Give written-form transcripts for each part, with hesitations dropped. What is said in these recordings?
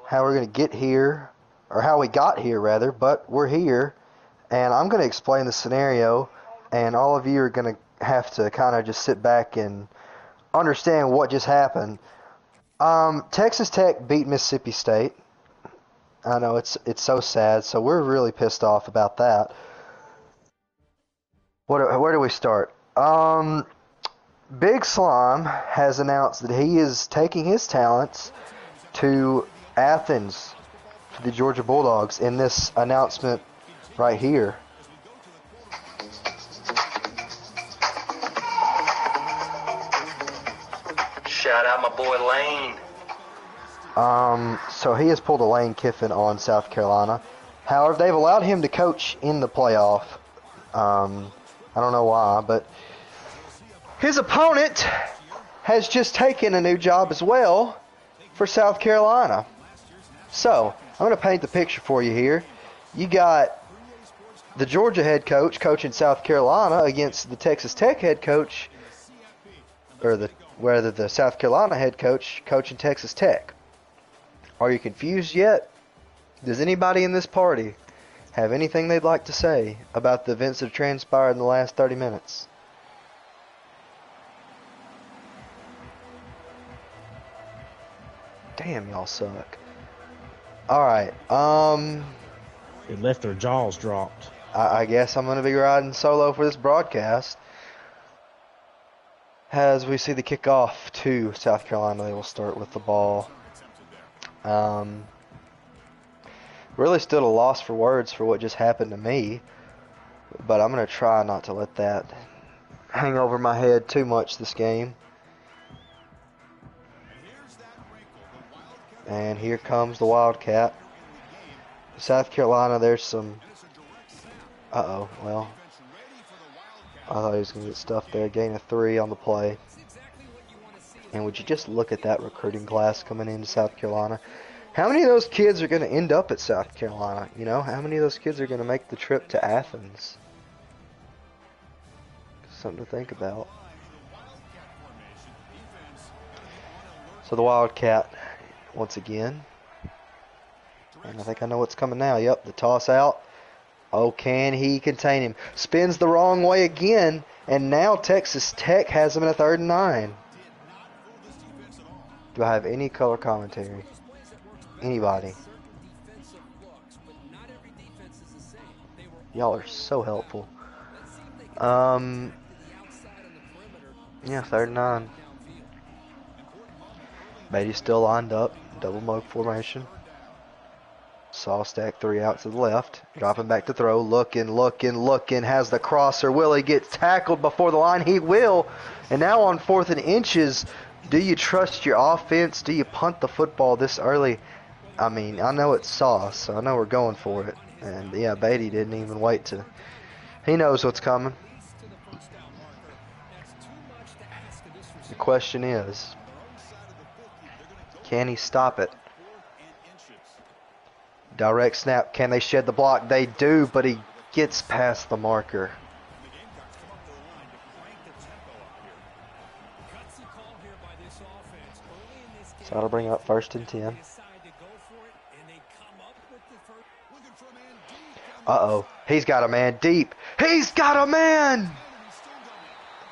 how we're going to get here, or how we got here rather, but we're here, and I'm going to explain the scenario, and all of you are going to have to kind of just sit back and understand what just happened. Texas Tech beat Mississippi State. I know it's so sad, so we're really pissed off about that. Where do we start? Big Slime has announced that he is taking his talents to Athens, to the Georgia Bulldogs, in this announcement right here. Shout out my boy Lane. So he has pulled a Lane Kiffin on South Carolina. However, they've allowed him to coach in the playoff. I don't know why, but his opponent has just taken a new job as well for South Carolina. So, I'm going to paint the picture for you here. You got the Georgia head coach coaching South Carolina against the Texas Tech head coach, or the South Carolina head coach coaching Texas Tech. Are you confused yet? Does anybody in this party have anything they'd like to say about the events that have transpired in the last 30 minutes? Damn, y'all suck. Alright, It left their jaws dropped. I guess I'm going to be riding solo for this broadcast. As we see the kickoff to South Carolina, they will start with the ball. Really still a loss for words for what just happened to me, but I'm going to try not to let that hang over my head too much this game. And here comes the Wildcat. South Carolina, there's some... Uh-oh, well, I thought he was going to get stuffed there. Gain of 3 on the play. And would you just look at that recruiting class coming into South Carolina? How many of those kids are going to end up at South Carolina? You know, how many of those kids are going to make the trip to Athens? Something to think about. So the Wildcat, once again. And I think I know what's coming now. Yep, the toss out. Oh, can he contain him? Spins the wrong way again. And now Texas Tech has him in a 3rd and 9. Do I have any color commentary? Anybody? Y'all are so helpful. Yeah, 3rd and 9. Beatty's still lined up. Double moke formation. Saw stack 3 out to the left. Dropping back to throw. Looking. Has the crosser. Will he get tackled before the line? He will. And now on 4th and inches, do you trust your offense? Do you punt the football this early? I mean, I know it's sauce, so I know we're going for it. And yeah, Beatty didn't even wait to... He knows what's coming. The question is, can he stop it? Direct snap. Can they shed the block? They do, but he gets past the marker. So that'll bring up 1st and 10. Uh-oh. He's got a man deep. He's got a man!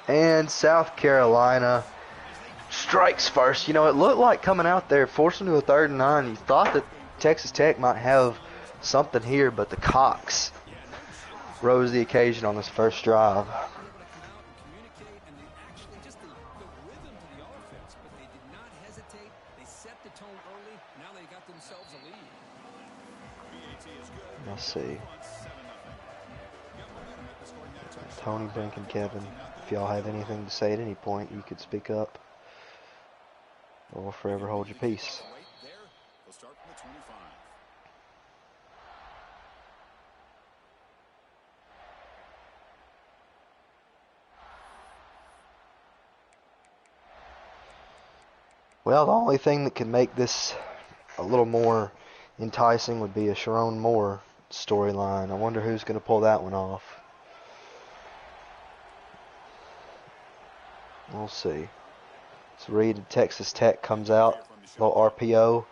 And South Carolina strikes first. You know, it looked like coming out there, forcing to a 3rd and 9. You thought that Texas Tech might have something here, but the Cox rose the occasion on this first drive. Let's see. Tony, Brink, and Kevin, if y'all have anything to say at any point, you could speak up or forever hold your peace. Well, the only thing that could make this a little more enticing would be a Sharon Moore storyline. I wonder who's going to pull that one off. We'll see. So Reed, Texas Tech comes out. Little RPO.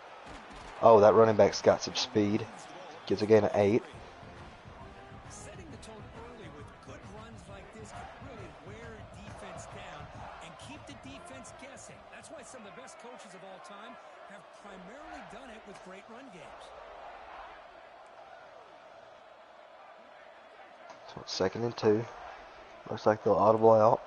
Oh, that running back's got some speed. Gets a gain of 8. Setting the tone early with good runs like this can really wear defense down and keep the defense guessing. That's why some of the best coaches of all time have primarily done it with great run games. So it's 2nd and 2. Looks like they'll audible out.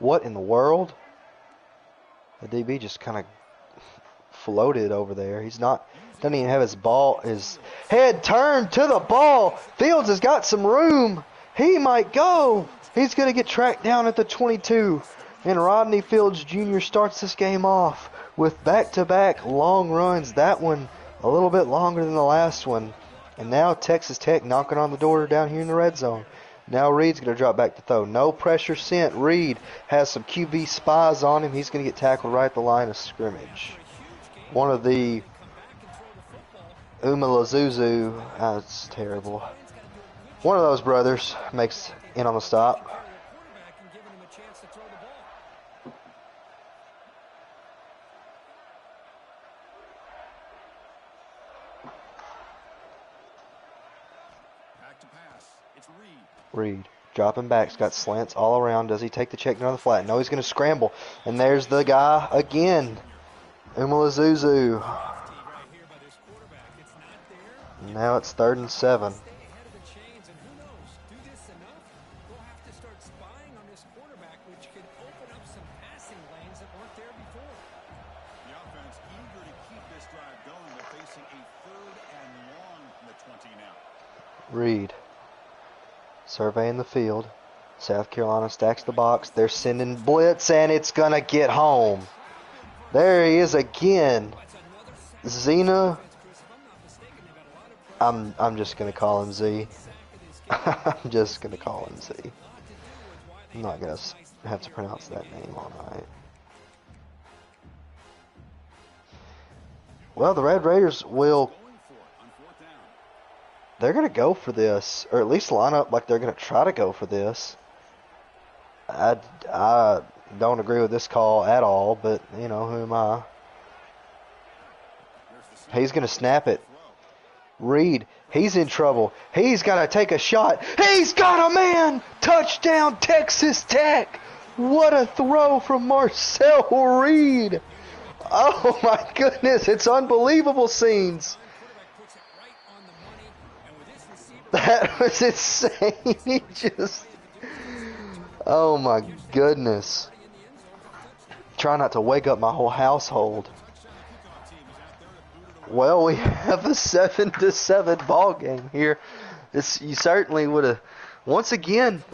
What in the world? The DB just kind of floated over there. He's not, doesn't even have his head turned to the ball. Fields has got some room. He might go. He's going to get tracked down at the 22. And Rodney Fields Jr. starts this game off with back-to-back long runs. That one a little bit longer than the last one. And now Texas Tech knocking on the door down here in the red zone. Now Reed's going to drop back to throw. No pressure sent. Reed has some QB spies on him. He's going to get tackled right at the line of scrimmage. One of the Umalazuzu, that's terrible. One of those brothers makes in on the stop. Reed dropping back. He's got slants all around. Does he take the check down the flat? No, he's going to scramble. And there's the guy again. Umalazuzu. Now it's 3rd and 7. Reed surveying the field. South Carolina stacks the box. They're sending blitz, and it's gonna get home. There he is again. Zena. I'm just gonna call him Z. I'm just gonna call him Z. I'm not gonna have to pronounce that name all night. Well, the Red Raiders will. They're going to go for this, or at least line up like they're going to try to go for this. I don't agree with this call at all, but, you know, who am I? He's going to snap it. Reed, he's in trouble. He's got to take a shot. He's got a man! Touchdown, Texas Tech! What a throw from Marcel Reed! Oh, my goodness, it's unbelievable scenes. That was insane. He just... Oh my goodness. Try not to wake up my whole household. Well, we have a 7-7 ball game here. You certainly would have... Once again,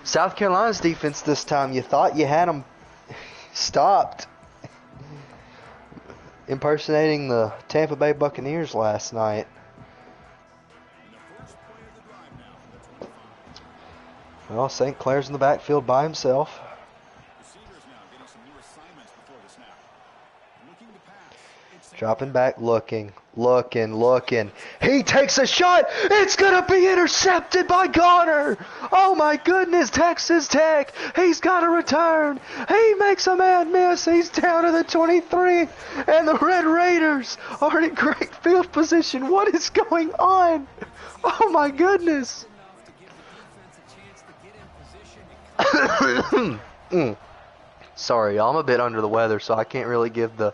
South Carolina's defense this time, you thought you had them stopped. Impersonating the Tampa Bay Buccaneers last night. Well, St. Clair's in the backfield by himself. Dropping back, looking. He takes a shot. It's going to be intercepted by Garner. Oh, my goodness, Texas Tech. He's got to return. He makes a man miss. He's down to the 23. And the Red Raiders are in great field position. What is going on? Oh, my goodness. Sorry, y'all. I'm a bit under the weather, so I can't really give the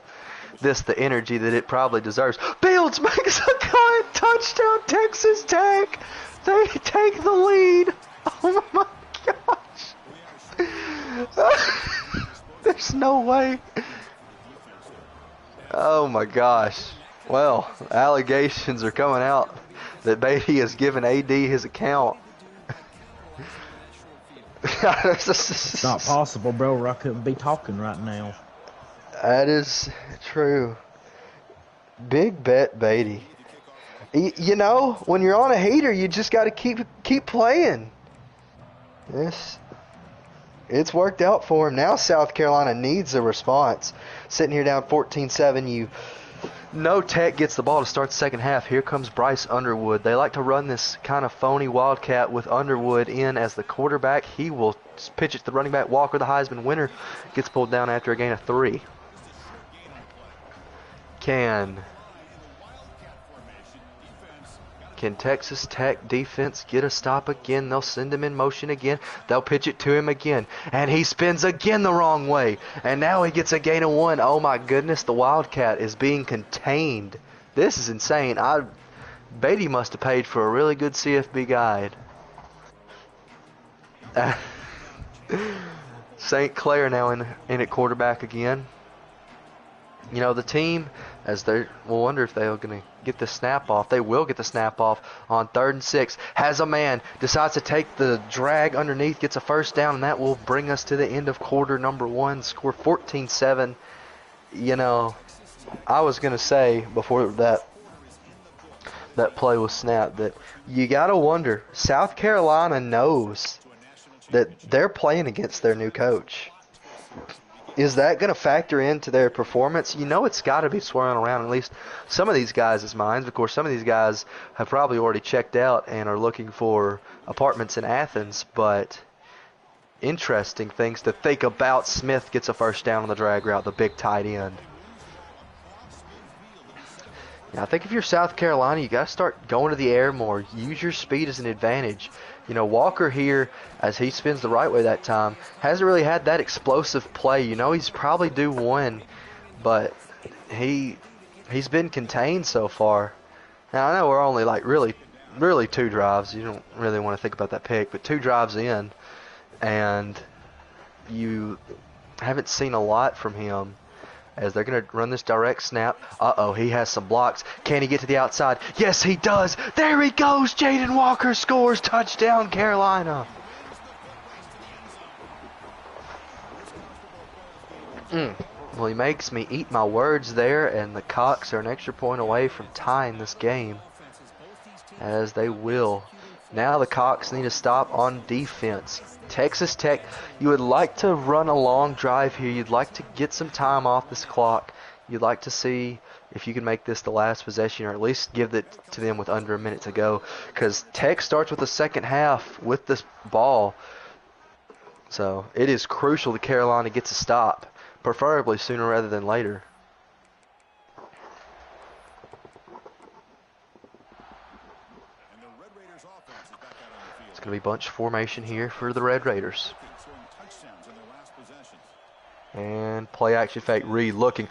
energy that it probably deserves. Fields makes a cut. Touchdown, Texas Tech. They take the lead. Oh my gosh. There's no way. Oh my gosh. Well, allegations are coming out that Beatty has given AD his account. It's not possible, bro. I couldn't be talking right now. That is true. Big bet Beatty. You know, when you're on a heater, you just got to keep playing. It's worked out for him. Now South Carolina needs a response. Sitting here down 14-7, you No Tech gets the ball to start the second half. Here comes Bryce Underwood. They like to run this kind of phony Wildcat with Underwood in as the quarterback. He will pitch it to the running back. Walker, the Heisman winner, gets pulled down after a gain of 3. Can Texas Tech defense get a stop again? They'll send him in motion again. They'll pitch it to him again. And he spins again the wrong way. And now he gets a gain of 1. Oh my goodness, the Wildcat is being contained. This is insane. Beatty must have paid for a really good CFB guide. St. Clair now in at quarterback again. You know, the team, we'll wonder if they're going to get the snap off. They will get the snap off on 3rd and 6. Has a man, decides to take the drag underneath, gets a first down, and that will bring us to the end of quarter number 1. Score 14-7. You know, I was going to say before that play was snapped that you got to wonder, South Carolina knows that they're playing against their new coach. Is that going to factor into their performance? You know it's got to be swirling around at least some of these guys' minds. Of course, some of these guys have probably already checked out and are looking for apartments in Athens. But interesting things to think about. Smith gets a first down on the drag route, the big tight end. Now, I think if you're South Carolina, you got to start going to the air more. Use your speed as an advantage. You know, Walker here, as he spins the right way that time, hasn't really had that explosive play. You know, he's probably due 1, but he's been contained so far. Now, I know we're only like really 2 drives. You don't really want to think about that pick, but 2 drives in, and you haven't seen a lot from him. As they're going to run this direct snap. Uh-oh, he has some blocks. Can he get to the outside? Yes, he does. There he goes. Jaden Walker scores. Touchdown, Carolina. Well, he makes me eat my words there, and the Cox are an extra point away from tying this game. As they will. Now the Cox need to stop on defense. Texas Tech, you would like to run a long drive here. You'd like to get some time off this clock. You'd like to see if you can make this the last possession, or at least give it to them with under a minute to go. Because Tech starts with the second half with this ball. So it is crucial that Carolina gets a stop, preferably sooner rather than later. Going to be bunch formation here for the Red Raiders. And play action fake. Reed looking,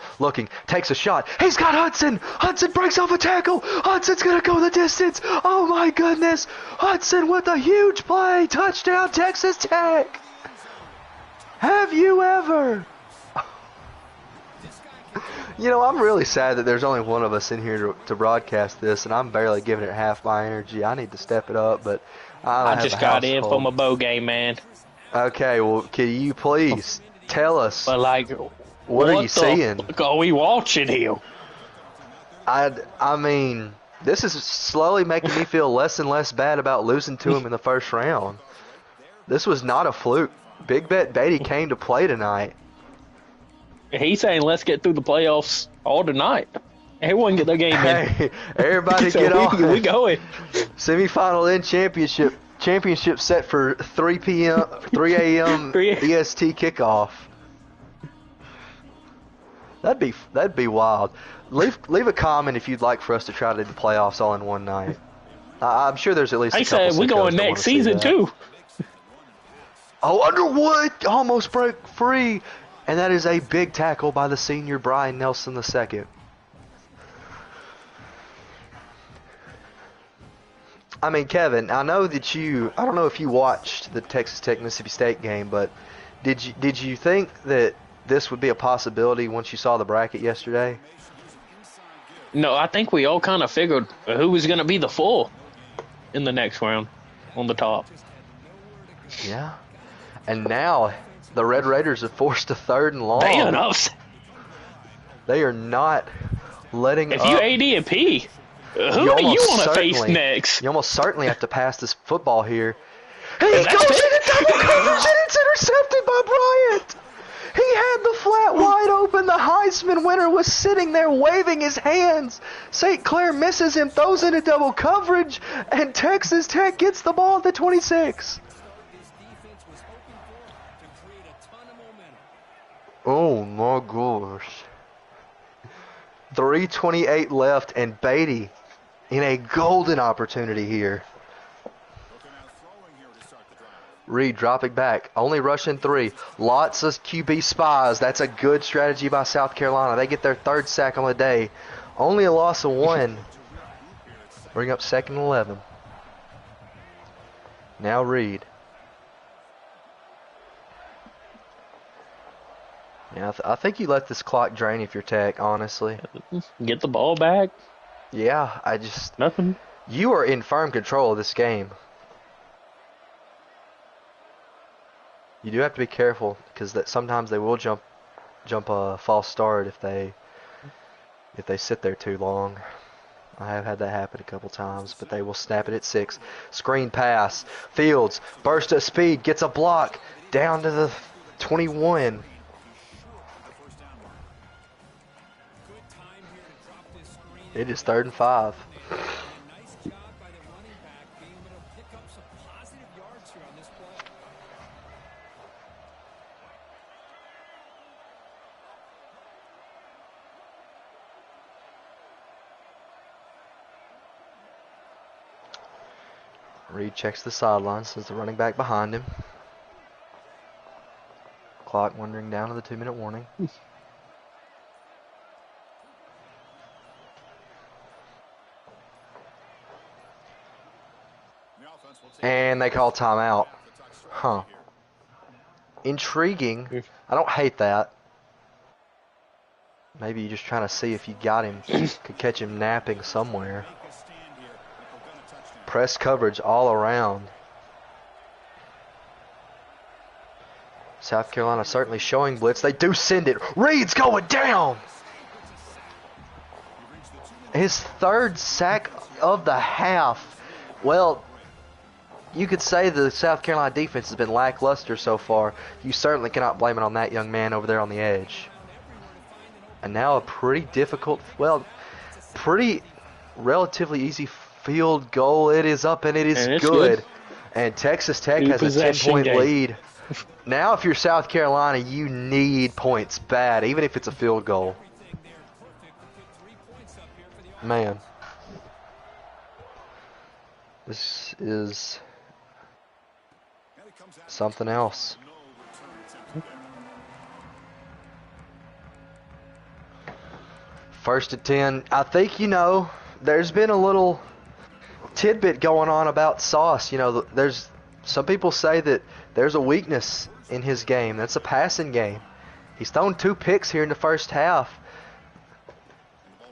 takes a shot. He's got Hudson. Hudson breaks off a tackle. Hudson's going to go the distance. Oh my goodness. Hudson with a huge play. Touchdown, Texas Tech. Have you ever? You know, I'm really sad that there's only one of us in here to broadcast this, and I'm barely giving it half my energy. I need to step it up, but I just got in from a bow game, man. Okay, well, can you please tell us, but like, what are you seeing? What are we watching here? I mean, this is slowly making me feel less and less bad about losing to him in the first round. This was not a fluke. Big Bet Beatty came to play tonight. He's saying let's get through the playoffs all tonight. Everyone get their game in. Hey, everybody get on. We going. Semifinal in championship set for 3 a.m. EST kickoff. That'd be wild. Leave a comment if you'd like for us to try to do the playoffs all in one night. I'm sure there's at least. I said we going next season too. Oh, Underwood almost broke free. And that is a big tackle by the senior Brian Nelson II. I mean, Kevin, I know that I don't know if you watched the Texas Tech Mississippi State game, but did you think that this would be a possibility once you saw the bracket yesterday? No, I think we all kind of figured who was going to be the full in the next round on the top. Yeah. And now the Red Raiders are forced to 3rd and long. They are not letting up. If you AD and P, who do you want to face next? You almost certainly have to pass this football here. He goes into double coverage and it's intercepted by Bryant. He had the flat wide open, the Heisman winner was sitting there waving his hands. St. Clair misses him, throws into double coverage, and Texas Tech gets the ball at the 26. Oh my gosh. 3:28 left, and Beatty in a golden opportunity here. Reed dropping back, only rushing 3. Lots of QB spies. That's a good strategy by South Carolina. They get their 3rd sack on the day. Only a loss of 1. Bring up 2nd and 11. Now Reed. Yeah, I think you let this clock drain if you're Tech, honestly. Get the ball back. Yeah, Nothing. You are in firm control of this game. You do have to be careful because sometimes they will jump a false start if they sit there too long. I have had that happen a couple times, but they will snap it at 6. Screen pass. Fields burst at speed, gets a block down to the 21. It is 3rd and 5. Reed checks the sideline, sends the running back behind him. Clock wandering down to the 2-minute warning. And they call timeout. Huh. Intriguing. I don't hate that. Maybe you're just trying to see if you got him, could catch him napping somewhere. Press coverage all around. South Carolina certainly showing blitz. They do send it. Reed's going down. His 3rd sack of the half. Well, you could say the South Carolina defense has been lackluster so far. You certainly cannot blame it on that young man over there on the edge. And now a pretty difficult, well, pretty relatively easy field goal. It is up and it is good. And Texas Tech has a 10-point lead. Now if you're South Carolina, you need points bad, even if it's a field goal. Man. This is something else. First and 10. I think, there's been a little tidbit going on about Sauce. There's some people say that there's a weakness in his game. That's a passing game. He's thrown 2 picks here in the first half.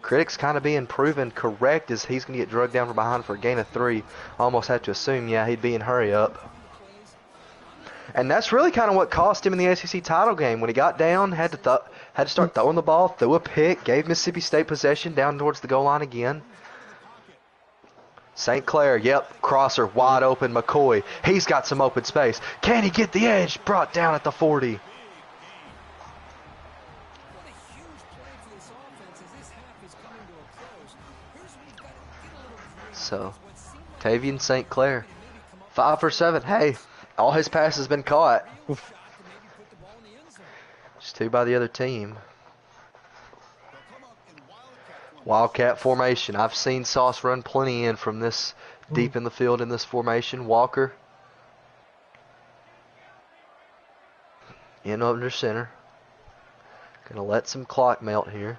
Critics kind of being proven correct as he's going to get drugged down from behind for a gain of 3. Almost have to assume, yeah, he'd be in hurry up. And that's really kind of what cost him in the SEC title game. When he got down, had to start throwing the ball, threw a pick, gave Mississippi State possession down towards the goal line again. St. Clair, yep, crosser, wide open, McCoy. He's got some open space. Can he get the edge? Brought down at the 40. So, Tavian St. Clair, 5 for 7. Hey, all his passes been caught. Just 2 by the other team. Wildcat formation. I've seen Sauce run plenty in from this deep in the field in this formation. Walker in under center. Gonna let some clock melt here.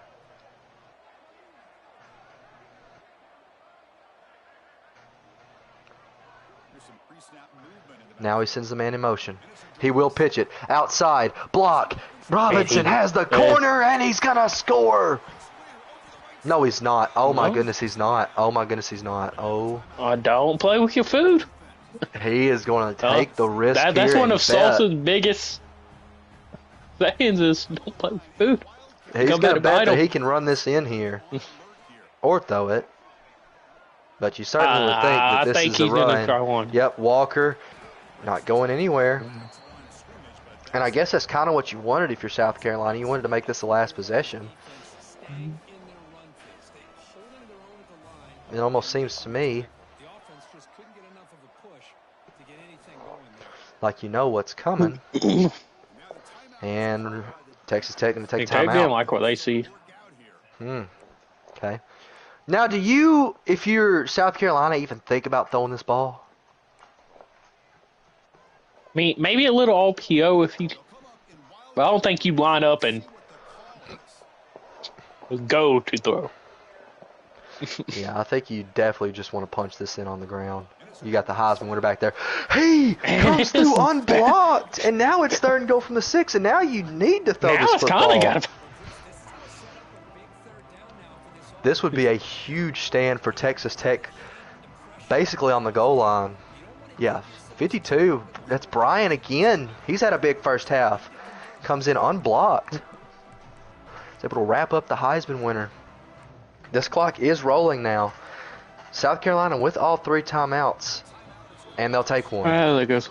Now he sends the man in motion. He will pitch it outside. Block. Robinson has the corner and he's gonna score. No, he's not. Oh my goodness, he's not. Oh my goodness, he's not. Oh. Don't play with your food. He is going to take the risk. That's one of Sauce's biggest sayings is don't play with food. He's got to bet that he can run this in here or throw it. But you certainly would think that this is a run. Try one. Yep, Walker not going anywhere. And I guess that's kind of what you wanted if you're South Carolina. You wanted to make this the last possession. It almost seems to me like you know what's coming. And Texas Tech going to take They timeout. didn't like what they see. Okay. Now, do you, if you're South Carolina, even think about throwing this ball? I mean, maybe a little RPO if you. But I don't think you line up and go to throw. Yeah, I think you definitely just want to punch this in on the ground. You got the Heisman winner back there. He comes through unblocked, and now it's third and goal from the 6, and now you need to throw this football. Now it's kind of got. This would be a huge stand for Texas Tech, basically on the goal line. Yeah, 52. That's Brian again. He's had a big first half. Comes in unblocked. He's able to wrap up the Heisman winner. This clock is rolling now. South Carolina with all 3 timeouts, and they'll take one. There goes.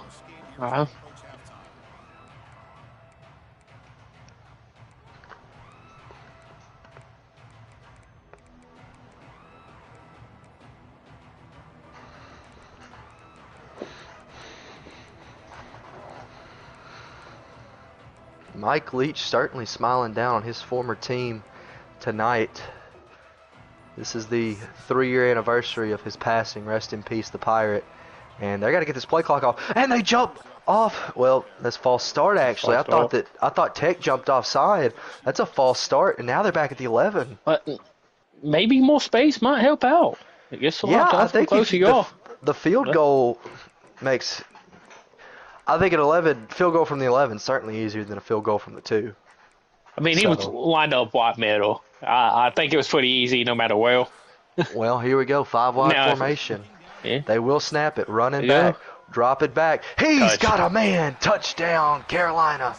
Mike Leach certainly smiling down on his former team tonight. This is the 3-year anniversary of his passing. Rest in peace, the Pirate. And they got to get this play clock off. And they jump off. Well, that's false start actually. I thought Tech jumped offside. That's a false start, and now they're back at the 11. But maybe more space might help out. I guess I think the field goal makes. I think an 11 field goal from the 11 is certainly easier than a field goal from the 2. I mean, he was lined up wide middle. I think it was pretty easy no matter where. Well, here we go. 5-wide formation. Yeah. They will snap it. Running back. Drop it back. He's got a man. Touchdown, Carolina.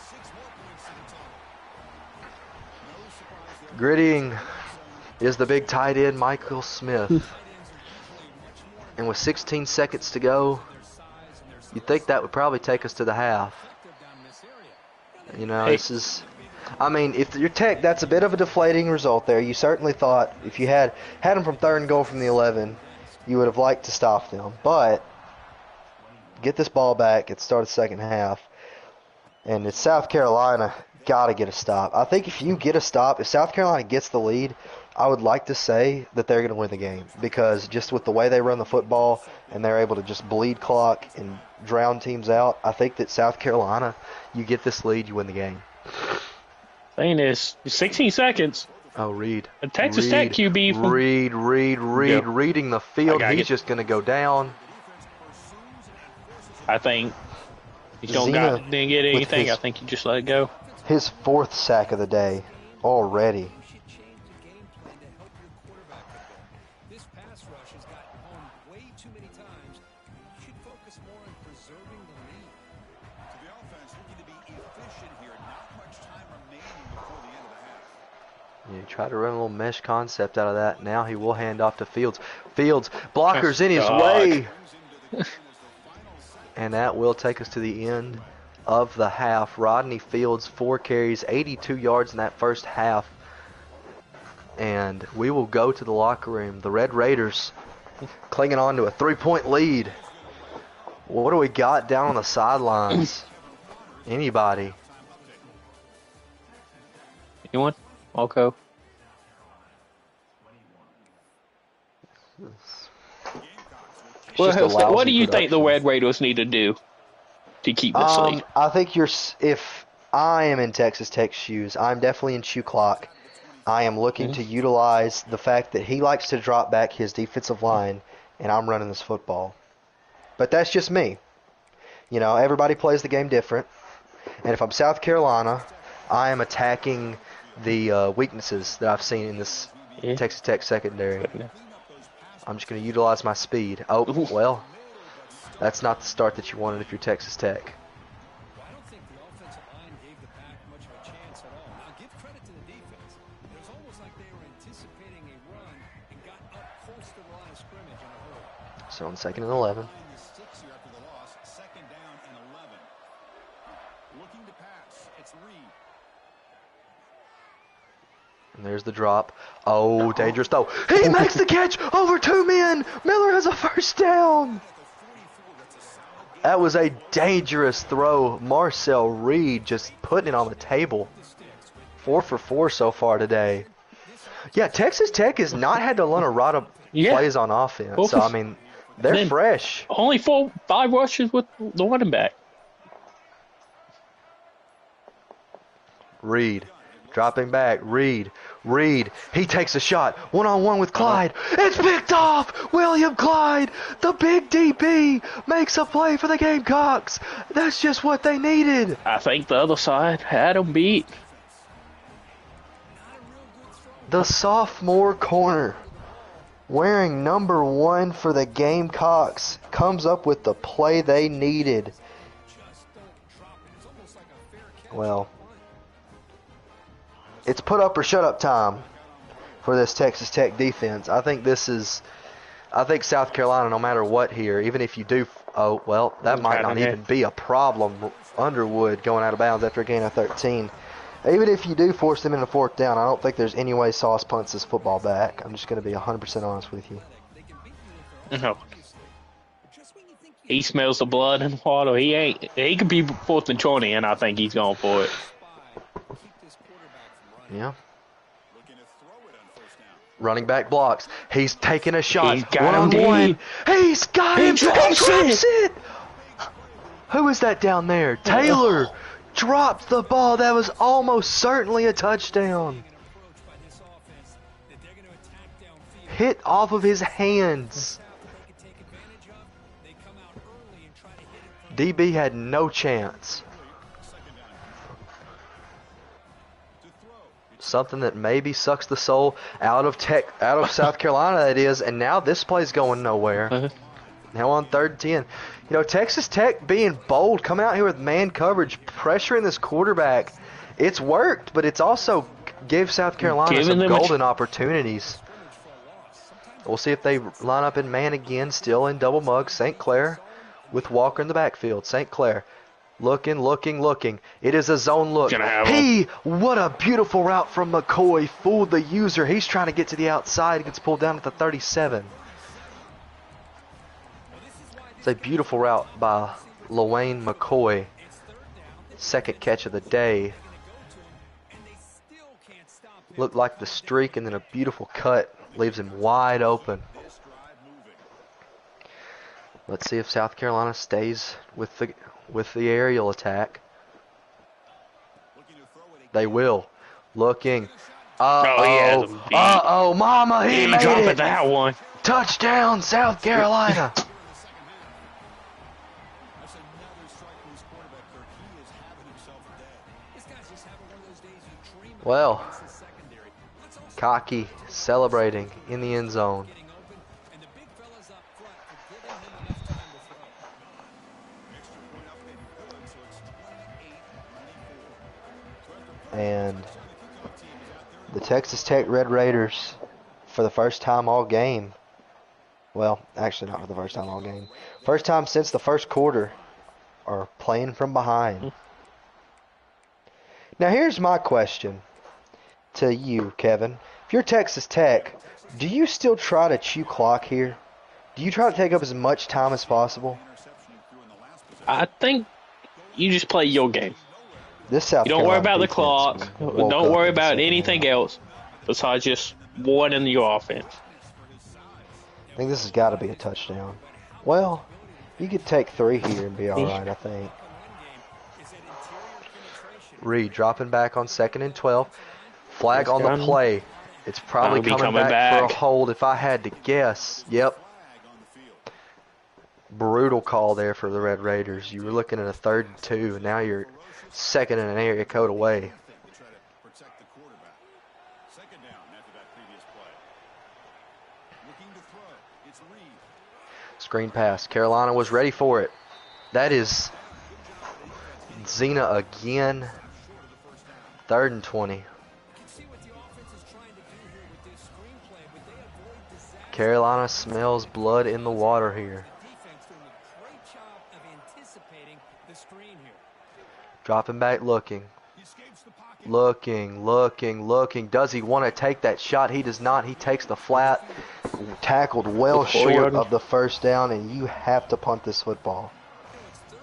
Grittying is the big tight end, Michael Smith. And with 16 seconds to go, you'd think that would probably take us to the half. You know, this is... I mean, if you're Tech, that's a bit of a deflating result there. You certainly thought if you had them from third and goal from the 11, you would have liked to stop them. But get this ball back at the start of the second half. And it's South Carolina, got to get a stop. I think if you get a stop, if South Carolina gets the lead, I would like to say that they're going to win the game. Because just with the way they run the football and they're able to just bleed clock and drown teams out, I think that South Carolina, you get this lead, you win the game. Thing is, 16 seconds. Oh, Reed. A Texas Tech QB. Reading the field. He's just going to go down. I think he didn't get anything. I think he just let it go. His 4th sack of the day already. This pass rush has gotten home way too many times. You should focus more on preserving the lead. So the offense looking to be efficient here. Not much time remaining before the end of the half. Yeah, try to run a little mesh concept out of that. Now he will hand off to Fields. Fields, blockers in his way. And that will take us to the end of the half. Rodney Fields, 4 carries, 82 yards in that first half. And we will go to the locker room. The Red Raiders clinging on to a 3-point lead. What do we got down on the sidelines? Anybody? Anyone? I'll go. What do you think the Red Raiders need to do to keep this lead? I think if I am in Texas Tech's shoes, I'm definitely in shoe clock. I am looking to utilize the fact that he likes to drop back his defensive line, and I'm running this football. But that's just me. You know, everybody plays the game different. And if I'm South Carolina, I am attacking the weaknesses that I've seen in this Texas Tech secondary. I'm just going to utilize my speed. Oh, well, that's not the start that you wanted if you're Texas Tech. Well, I don't think the offensive line gave the back much of a chance at all. Now, give credit to the defense. It was almost like they were anticipating a run and got up close to the line of scrimmage in a hurry. So on 2nd and 11. Looking to pass. It's Reed. And there's the drop. Oh, dangerous throw. He makes the catch over 2 men. Miller has a first down. That was a dangerous throw. Marcel Reed just putting it on the table. 4 for 4 so far today. Yeah, Texas Tech has not had to learn a lot of plays on offense. So, I mean, they're fresh. Only 5 rushes with the running back. Reed. Dropping back. Reed. He takes a shot. One-on-one with Clyde. It's picked off. William Clyde, the big DB, makes a play for the Gamecocks. That's just what they needed. I think the other side had him beat. The sophomore corner, wearing number 1 for the Gamecocks, comes up with the play they needed. Well, it's put up or shut up time for this Texas Tech defense. I think South Carolina, no matter what here, even if you do, that might not even be a problem. Underwood going out of bounds after a gain of 13. Even if you do force them into 4th down, I don't think there's any way Sauce punts this football back. I'm just going to be 100% honest with you. No. He smells the blood and water. He could be 4th and 20, and I think he's going for it. Yeah. Running back blocks. He's taking a shot. He's got him. He's got him. He drops it. Who is that down there? Taylor dropped the ball. That was almost certainly a touchdown. Hit off of his hands. DB had no chance. Something that maybe sucks the soul out of South Carolina, that is, and now this play's going nowhere. Now on 3rd and 10. You know, Texas Tech being bold, coming out here with man coverage, pressuring this quarterback. It's worked, but it's also gave South Carolina some golden opportunities. We'll see if they line up in man again, still in double mug. St. Clair with Walker in the backfield. St. Clair looking. It is a zone look. What a beautiful route from McCoy. Fooled the user. He's trying to get to the outside. He gets pulled down at the 37. It's a beautiful route by LaWayne McCoy. 2nd catch of the day. Looked like the streak, and then a beautiful cut leaves him wide open. Let's see if South Carolina stays with the aerial attack. They will. Looking. Mama, he made it. That one. Touchdown, South Carolina. Well, cocky, celebrating in the end zone. And the Texas Tech Red Raiders, for the first time all game, well, actually not for the first time all game, first time since the first quarter, are playing from behind. Now here's my question to you, Kevin. If you're Texas Tech, do you still try to chew clock here? Do you try to take up as much time as possible? I think you just play your game. This South You don't worry Carolina about the clock. Don't worry about anything else besides just one in your offense. I think this has got to be a touchdown. Well, you could take 3 here and be all right, I think. Reed dropping back on 2nd and 12. Flag on the play. It's probably coming back for a hold if I had to guess. Yep. Brutal call there for the Red Raiders. You were looking at a 3rd and 2, and now you're 2nd and an area code away. Screen pass. Carolina was ready for it. That is Zena again. 3rd and 20. Carolina smells blood in the water here. Dropping back, looking. He escapes the pocket. Looking. Does he want to take that shot? He does not. He takes the flat. Tackled well The 4 short yard. of the first down, and you have to punt this football. You know, it's third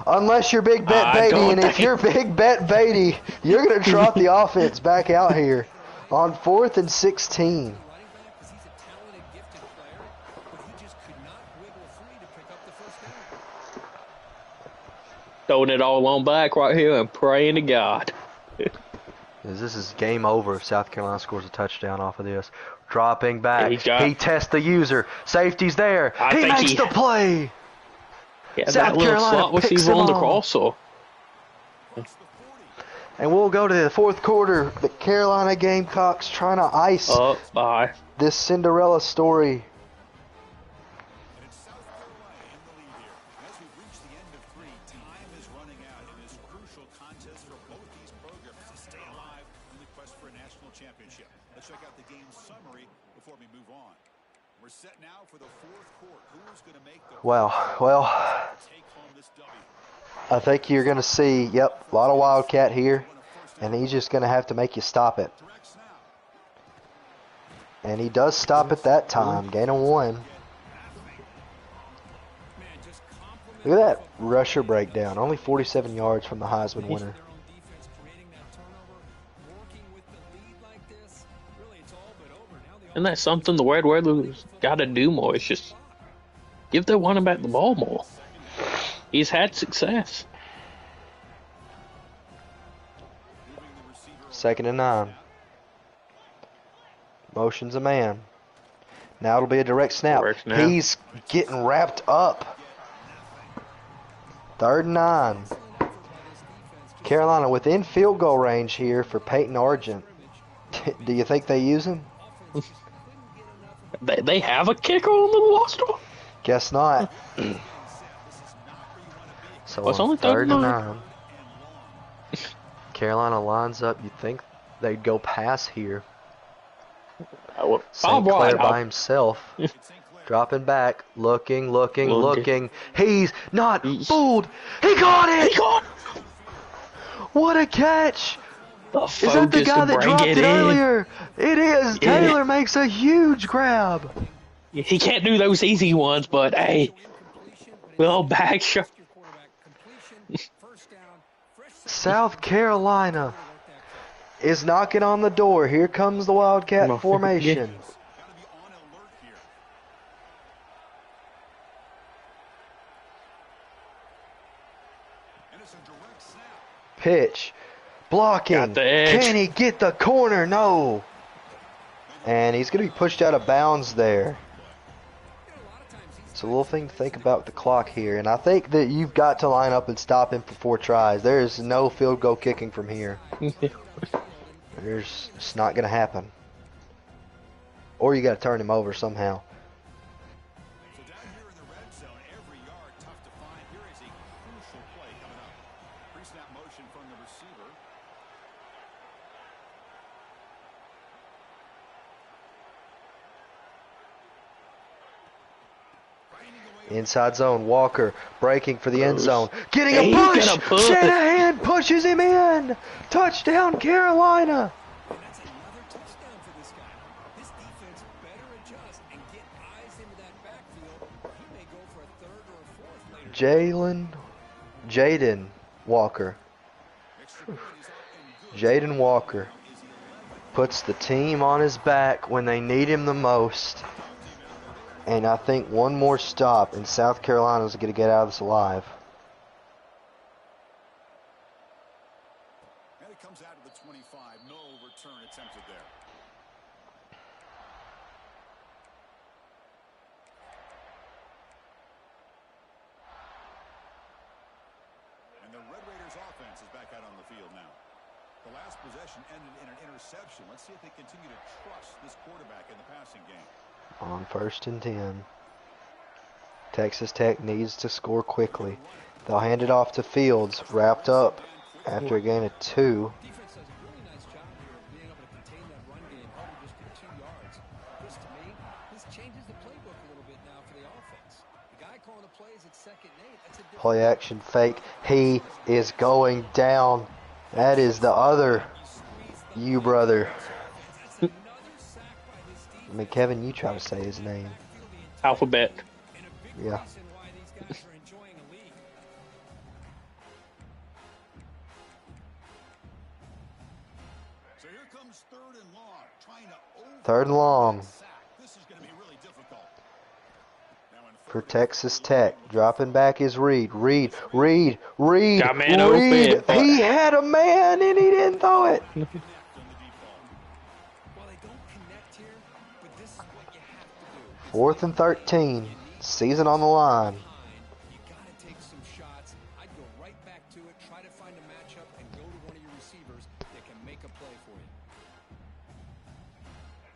down. Unless you're Big Bet I Beatty, don't and if think- you're Big Bet Beatty, you're going to trot the offense back out here on 4th and 16. Running back because he's a talented, gifted player, but he just could not wiggle free to pick up the first down. Throwing it all on back right here and praying to God. This is game over if South Carolina scores a touchdown off of this. Dropping back. He's got- He tests the user. Safety's there. I He think makes he- the play. Yeah, South that little Carolina slot picks receiver him on the off. crossover. And we'll go to the fourth quarter. The Carolina Gamecocks trying to ice Up by. this Cinderella story. And it's South Carolina in the lead here. And as we reach the end of 3, time is running out in this crucial contest for both these programs to stay alive in the quest for a national championship. Let's check out the game summary before we move on. We're set now for the fourth quarter. Who is going to make the Well, take home this W? I think you're going to see, yep, a lot of Wildcat here. And he's just going to have to make you stop it. Direct snap. And he does stop it that time. Gain of 1. Man, just compliment Look at that rusher breakdown. Only 47 yards from the Heisman winner. their own defense, creating that turnover, working with the lead like this. Really, it's all but over. Now the And that's something the Red Raiders got to do more. It's just give their running back the ball more. He's had success. 2nd and 9. Motion's a man. Now it'll be a direct snap. Direct snap. He's getting wrapped up. 3rd and 9. Carolina within field goal range here for Peyton Argent. Do you think they use him? They have a kicker on the roster. Guess not. So Well, it's on only 3rd and 39. 9. Carolina lines up. You'd think they'd go pass here. Bob St. Clair White, by himself. Dropping back. Looking. He's not fooled. He got it! He got What a catch! the Is that the focus guy to that bring dropped it it in. earlier? It is. Yeah. Taylor makes a huge grab. He can't do those easy ones, but hey, little back shot. your quarterback completion, first down, fresh South Carolina is knocking on the door. Here comes the Wildcat No. formation. Got to be on alert here. And it's a direct snap. Pitch. Blocking. Got the edge. Can he get the corner? No. And he's going to be pushed out of bounds there. It's a little thing to think about with the clock here. And I think that you've got to line up and stop him for 4 tries. There is no field goal kicking from here. It's not going to happen. Or you got to turn him over somehow. So down here in the red zone, every yard tough to find. Here is a crucial play coming up. Pre-snap motion from the receiver. Inside zone, Walker breaking for the end zone. Getting a He's push! gonna push. Shanahan pushes him in! Touchdown, Carolina! And that's another touchdown for this guy. This defense better adjust and get eyes into that backfield. He may go for a third or a fourth later. Jaden Walker. Jaden Walker puts the team on his back when they need him the most. And I think one more stop and South Carolina's going to get out of this alive. And it comes out of the 25. No return attempted there. And the Red Raiders offense is back out on the field now. The last possession ended in an interception. Let's see if they continue to trust this quarterback in the passing game. On 1st and 10. Texas Tech needs to score quickly. They'll hand it off to Fields, wrapped up after a gain of 2. Defense does a really nice job here of being able to contain that run game, held it just to 2 yards. This, to me, this changes the playbook a little bit now for the offense. The guy calling the plays at 2nd and 8, that's a different Play action fake. He is going down. That is the other you brother. I mean, Kevin, you try to say his name. Alphabet. Yeah. So here comes third and long, trying to Third and long This is going to be really difficult. Now in for Texas Tech. Dropping back is Reed. Reed. Got man open, but- He had a man and he didn't throw it. Well, they don't connect here, but this is what you have to do. 4th and 13. Season on the line. You got to take some shots. I'd go right back to it, try to find a matchup, and go to one of your receivers that can make a play for you.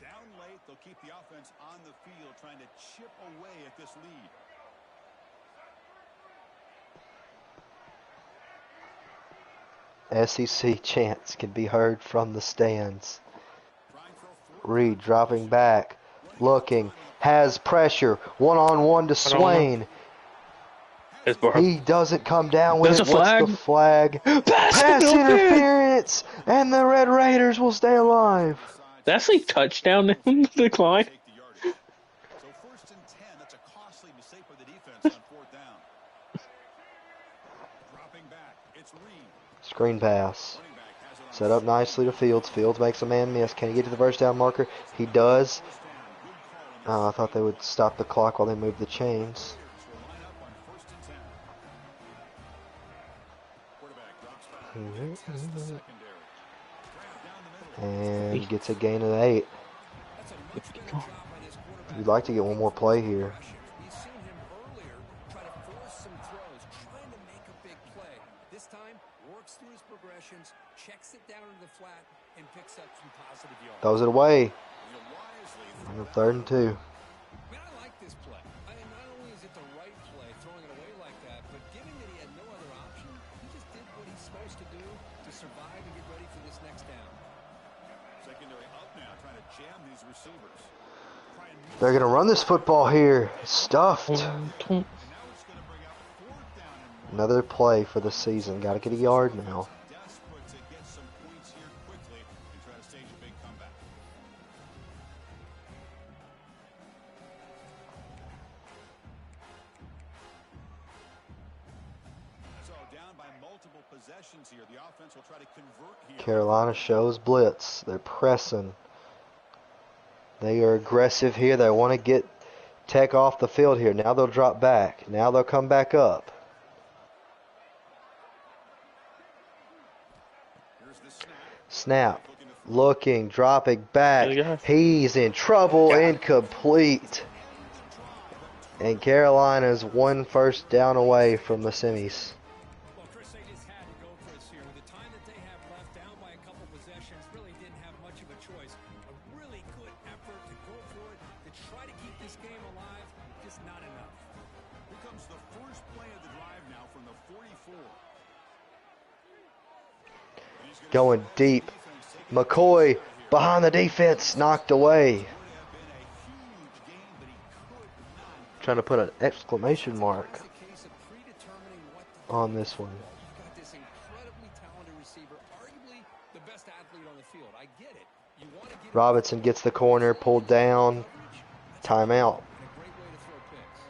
down late, they'll keep the offense on the field, trying to chip away at this lead. SEC chants can be heard from the stands. Trying for a fourth. Reed dropping back. Looking. Has pressure. One-on-one to Swain. It's Burrow. He doesn't come down with There's it. a flag. What's the flag? Pass Pass interference. interference! And the Red Raiders will stay alive. That's a touchdown decline. Take the yardage. So first and 10, that's a costly mistake for the defense on fourth down. Dropping back, it's Reed. Screen pass. Running back has it on Set up nicely to Fields. Fields makes a man miss. Can he get to the first down marker? He does. first down. Good call on I thought they would stop the clock while they moved the chains. will line up on first and 10. Quarterback drops back. Tests the secondary. Trap down the middle. And gets a gain of 8. That's a much better job by this quarterback. You'd like to get one more play here. You've seen him earlier try to force some throws, trying to make a big play. This time, works through his progressions, checks it down into the flat, and picks up some positive yards. Throws it away. He'll wisely On the 3rd and 2. Man, I like this play. Not only is it the right play, throwing it away like that, but given that he had no other option, he just did what he's supposed to do to survive and get ready for this next down. secondary up now, trying to jam these receivers. Try and They're going to run this football here. Stuffed. now it's going to bring up fourth down and Another play for the season. Got to get a yard now. desperate to get some points here quickly and try to stage a big comeback. So down by multiple possessions here. The offense will try to convert here. Carolina shows blitz. They're pressing. They are aggressive here. They want to get Tech off the field here. Now they'll drop back. Now they'll come back up. Here's the snap. Snap. Looking. Dropping There you go. back. He's in trouble. Incomplete. And Carolina's one first down away from the semis. Well, Chris, they just had to go for this here. With the time that they have left, down by a couple possessions, really didn't have much of a choice. A really good effort to go for it, to try to keep this game alive, just not enough. Here comes the first play of the drive now from the 44. And he's gonna Going deep. defense take McCoy behind the defense. Knocked away. have been a huge game, but he could not. Trying to put an exclamation mark It's a case of predetermining what to do. on this one. You've got this incredibly talented receiver, arguably the best athlete on the field. I get it. You want to get Robinson gets the corner, pulled down. Timeout. a great way to throw picks.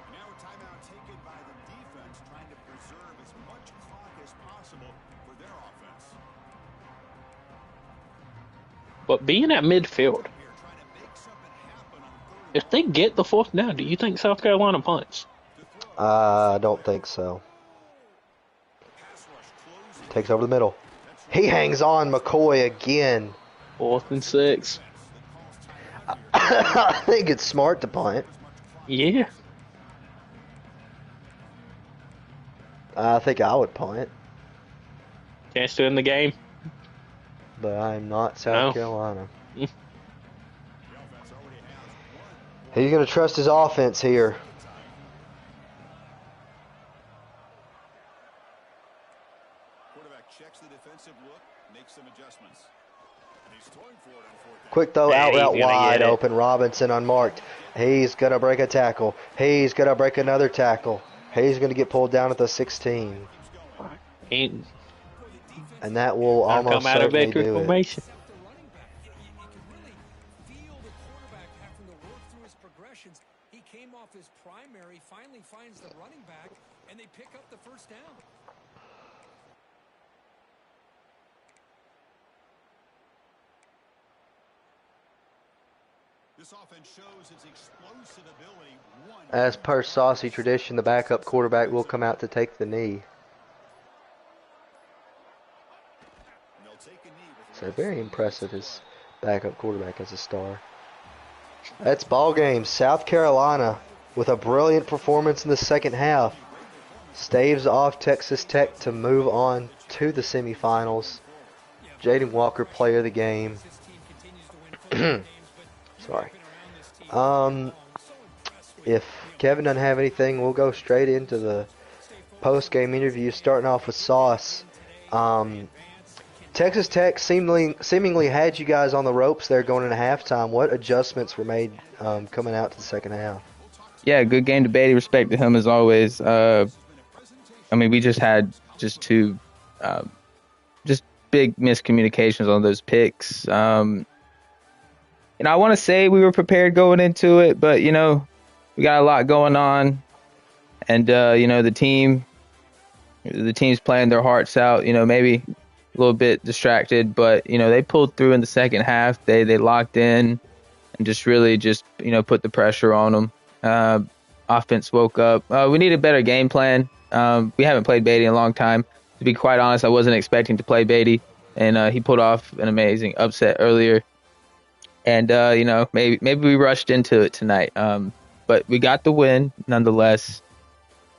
And now a timeout taken by the defense, trying to preserve as much clock as possible for their offense. But being at midfield, Here, trying to make something happen on third if they get the 4th down, do you think South Carolina punts? I don't think so. pass rush closing. Takes over the middle. He hangs on McCoy again. 4th and 6. I think it's smart to punt. Yeah. I think I would punt, Chance to end the game. but I'm not South No. Carolina. The offense already has one. He's going to trust his offense here. Quarterback checks the defensive look, makes some adjustments. And he's throwing for it on fourth down. Quick throw Yeah, out he's route gonna wide get it. open. Robinson unmarked. He's going to break a tackle. He's going to break another tackle. He's going to get pulled down at the 16. Ain't And that will gonna almost come out of certainly victory do it. formation. Except the running back. You can really feel the quarterback having to work through his progressions. He came off his primary, finally finds the running back, and they pick up the first down. This offense shows its explosive ability. As per saucy tradition, the backup quarterback will come out to take the knee. So very impressive, his backup quarterback as a star. That's ball game. South Carolina with a brilliant performance in the second half staves off Texas Tech to move on to the semifinals. Jaden Walker, player of the game. Sorry. If Kevin doesn't have anything, we'll go straight into the post-game interview, starting off with Sauce. Texas Tech seemingly had you guys on the ropes there going into halftime. What adjustments were made coming out to the second half? Yeah, good game to Beatty. Respect to him as always. I mean, we just had two just big miscommunications on those picks. I want to say we were prepared going into it, but, we got a lot going on. And, the team's playing their hearts out, maybe a little bit distracted, but, they pulled through in the second half. They locked in and just really put the pressure on them. Offense woke up. We need a better game plan. We haven't played Beatty in a long time. To be quite honest, I wasn't expecting to play Beatty, and he pulled off an amazing upset earlier. And, maybe we rushed into it tonight. But we got the win nonetheless,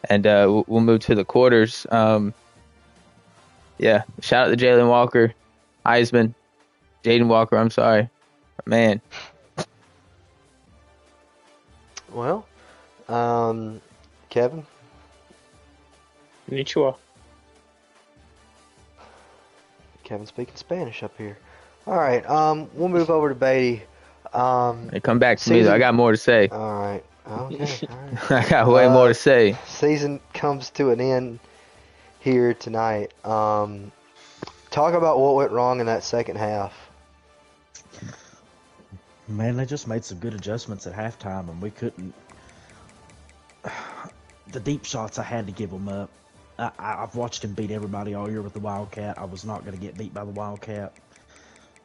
and we'll move to the quarters. Shout out to Jalen Walker, Heisman, Jaden Walker, I'm sorry. Man. Well, Kevin? Konnichiwa. Kevin speaking Spanish up here. All right, we'll move over to Beatty. Hey, come back to me, though. I got more to say. All right. Okay. All right. I got way more to say. Season comes to an end here tonight. Talk about what went wrong in that second half. Man, they just made some good adjustments at halftime, and we couldn't. The deep shots, I had to give them up. I've watched him beat everybody all year with the Wildcat. I was not going to get beat by the Wildcat.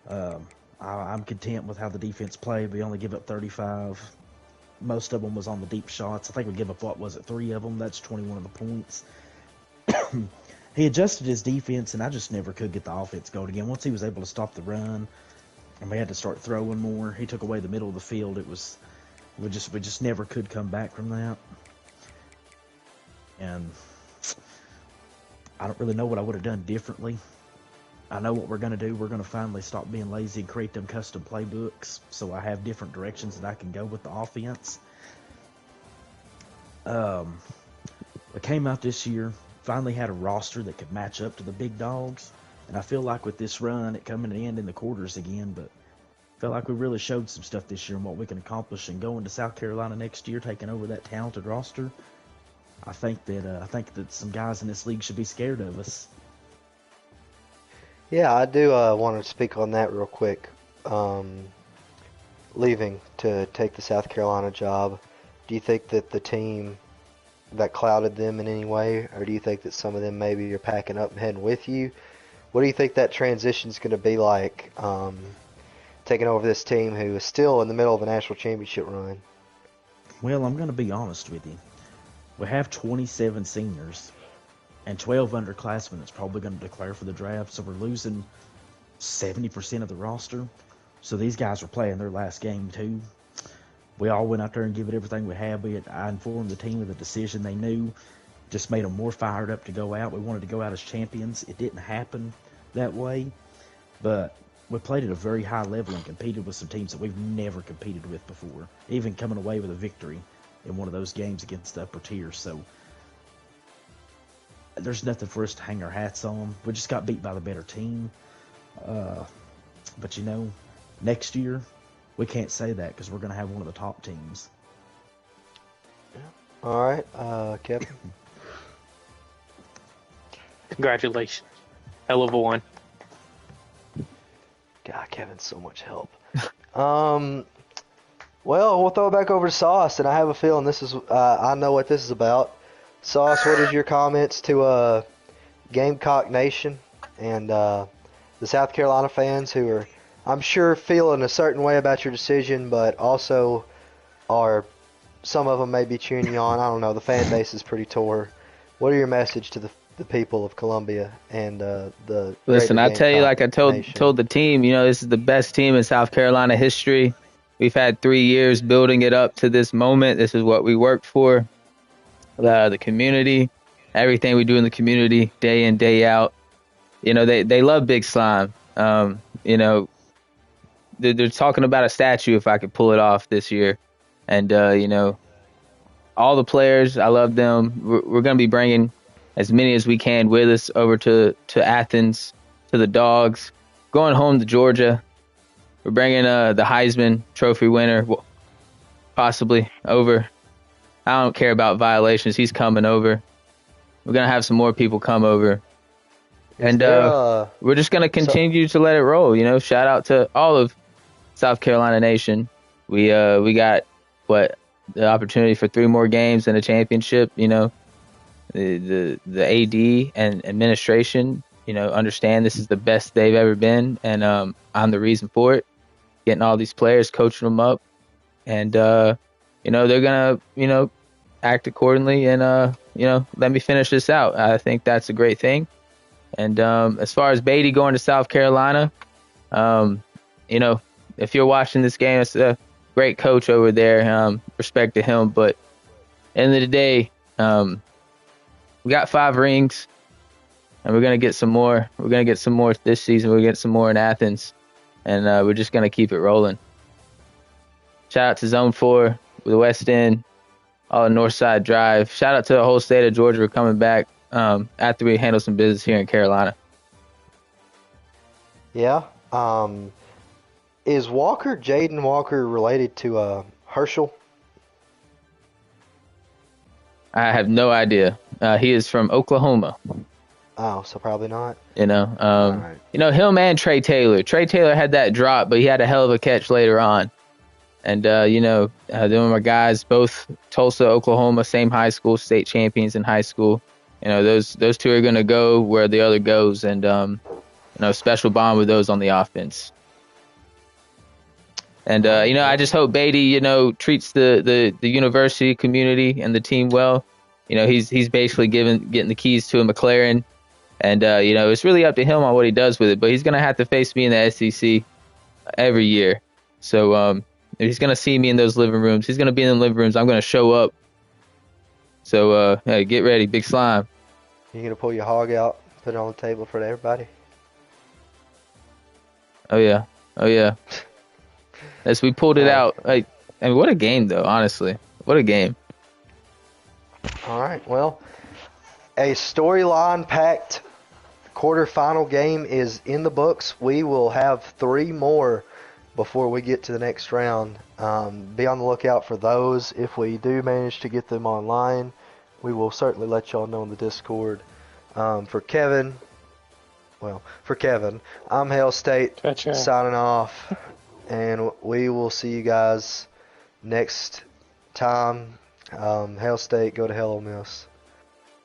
I'm content with how the defense played. We only give up 35. Most of them was on the deep shots. I think we give up, 3 of them? That's 21 of the points. He adjusted his defense, and I just never could get the offense going again. Once he was able to stop the run, and we had to start throwing more, he took away the middle of the field. We just never could come back from that. And I don't really know what I would have done differently. I know what we're going to do. We're going to finally stop being lazy and create them custom playbooks, so I have different directions that I can go with the offense. We came out this year, finally had a roster that could match up to the big dogs, and I feel like with this run, it coming to end in the quarters again, but I feel like we really showed some stuff this year and what we can accomplish, and going to South Carolina next year, taking over that talented roster, I think that some guys in this league should be scared of us. Yeah, I do want to speak on that real quick. Leaving to take the South Carolina job, do you think that the team that clouded them in any way, or do you think that some of them maybe are packing up and heading with you? What do you think that transition is going to be like, taking over this team who is still in the middle of a national championship run? Well, I'm going to be honest with you. We have 27 seniors and 12 underclassmen that's probably going to declare for the draft, so we're losing 70% of the roster. So these guys are playing their last game too. We all went out there and gave it everything we had. I informed the team of the decision. They knew, just made them more fired up to go out. We wanted to go out as champions. It didn't happen that way, but we played at a very high level and competed with some teams that we've never competed with before, even coming away with a victory in one of those games against the upper tier. So there's nothing for us to hang our hats on. We just got beat by the better team. But next year, we can't say that because we're going to have one of the top teams. Yeah. All right, Kevin. Congratulations. Hell of a one. God, Kevin's so much help. Well, we'll throw it back over to Sauce, and I have a feeling this is. I know what this is about. Sauce, what is your comments to Gamecock Nation and the South Carolina fans who are, I'm sure, feeling a certain way about your decision, but also are some of them may be cheering you on. I don't know. The fan base is pretty tore. What are your message to the people of Columbia and the Listen, greater I tell you, Gamecock like I told Nation? the team, this is the best team in South Carolina history. We've had 3 years building it up to this moment. This is what we worked for. The community, everything we do in the community, day in, day out. They love Big Slime. They're talking about a statue if I could pull it off this year. And, all the players, I love them. We're going to be bringing as many as we can with us over to Athens, to the Dogs, going home to Georgia. We're bringing the Heisman Trophy winner possibly over. I don't care about violations. He's coming over. We're going to have some more people come over. And we're just going to continue to let it roll. Shout out to all of South Carolina Nation. We got, the opportunity for 3 more games and a championship. The AD and administration, understand this is the best they've ever been. And I'm the reason for it. Getting all these players, coaching them up. And, they're going to, act accordingly and, let me finish this out. I think that's a great thing. And as far as Beatty going to South Carolina, if you're watching this game, it's a great coach over there. Respect to him. But end of the day, we got 5 rings, and we're going to get some more. We're going to get some more this season. We'll get some more in Athens, and we're just going to keep it rolling. Shout out to Zone 4 with the West End, all the Northside Drive. Shout out to the whole state of Georgia for coming back after we handle some business here in Carolina. Yeah. Is Jaden Walker, related to Herschel? I have no idea. He is from Oklahoma. Oh, so probably not. Right. Him and Trey Taylor. Trey Taylor had that drop, but he had a hell of a catch later on. And, them are my guys, both Tulsa, Oklahoma, same high school, state champions in high school. Those 2 are going to go where the other goes, and, special bond with those on the offense. And, I just hope Beatty, treats the university community and the team well. He's basically getting the keys to a McLaren. And, it's really up to him on what he does with it. But he's going to have to face me in the SEC every year. So he's going to see me in those living rooms. He's going to be in the living rooms. I'm going to show up. So, hey, get ready, Big Slime. You going to pull your hog out, put it on the table for everybody? Oh, yeah. As we pulled it out, what a game, though, honestly. What a game. All right, well, a storyline-packed quarterfinal game is in the books. We will have 3 more before we get to the next round. Be on the lookout for those. If we do manage to get them online, we will certainly let y'all know in the Discord. For Kevin, I'm Hail State signing off. And we will see you guys next time. Hail State, go to hell, Ole Miss.